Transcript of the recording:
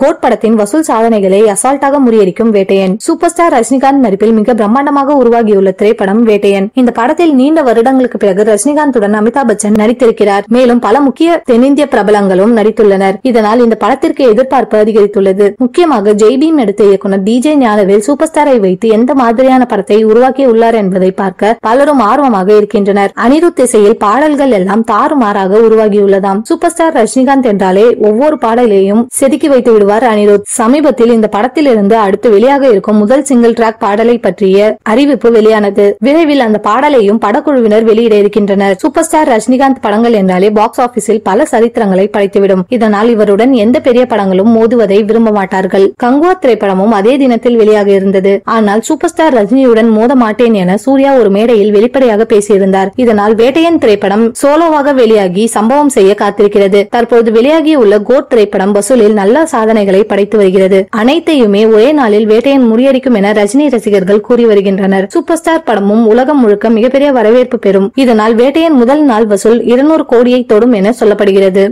Code படத்தின் வசூல் சாதனைகளை அசால்ட்டாக முறியடிக்கும் வேட்டையன். சூப்பர் ஸ்டார் ரஜினிகாந்த் நடிப்பில் மிக பிரம்மாண்டமாக உருவாகியுள்ள திரைப்படம் வேட்டையன். இந்த படத்தில் நீண்ட வருடங்களுக்கு பிறகு ரஜினிகாந்துடன் அமிதாப் பச்சன் நடித்திருக்கிறார். மேலும் பல முக்கிய தென்னிந்திய பிரபலங்களும் நடித்துள்ளனர். இதனால் இந்த படத்திற்கு எதிர்பார்ப்பு அதிகரித்துள்ளது. முக்கியமாக ஜெய்பீம் எடுத்த இயக்குனர் DJ ஞானவேல் சூப்பர் ஸ்டாரை வைத்து எந்த மாதிரியான படத்தை உருவாக்கி உள்ளார் என்பதை பார்க்க பலரும் ஆர்வமாக இருக்கின்றனர். அனிருத் இசையில் பாடல்கள் எல்லாம் தாறுமாறாக உருவாகியுள்ளதாம். சூப்பர் ஸ்டார் ரஜினிகாந்த் என்றாலே ஒவ்வொரு பாடலையும் செதுக்கி வைத்து விடுவார் அனிருத். சமீபத்தில் இந்த படத்தில் இருந்து அடுத்து வெளியாக இருக்கும் முதல் சிங்கிள் டிராக் பாடலை பற்றிய அறிவிப்பு வெளியானது. விரைவில் அந்த பாடலையும் படக்குழுவினர் வெளியிட இருக்கின்றனர். சூப்பர் ஸ்டார் ரஜினிகாந்த் படங்கள் என்றாலே பாக்ஸ் ஆபீஸில் பல சரித்திரங்களை படைத்துவிடும். இதனால் இவருடன் எந்த பெரிய படங்களும் மோதுவதை விரும்ப மாட்டார்கள். கங்குவா திரைப்படமும் அதே தினத்தில் வெளியாக இருந்தது. ஆனால் சூப்பர் ஸ்டார் ரஜினியுடன் மோத மாட்டேன் என சூர்யா ஒரு மேடையில் வெளிப்படையாக பேசியிருந்தார். இதனால் வேட்டையன் திரைப்படம் சோலோவாக வெளியாகி சம்பவம் செய்ய காத்திருக்கிறது. தற்போது வெளியாகியுள்ள கோட் திரைப்படம் வசூலில் நல்ல சாதனைகளை படைத்து வருகிறது. அனைத்தையுமே ஒரே நாளில் வேட்டையன் முறியடிக்கும் என ரஜினி ரசிகர்கள் கூறி வருகின்றனர். சூப்பர் ஸ்டார் படமும் உலகம் முழுக்க மிகப்பெரிய வரவேற்பு பெறும். இதனால் வேட்டையன் முதல் நாள் வசூல் 200 கோடியை தொடும் என சொல்லப்படுகிறது.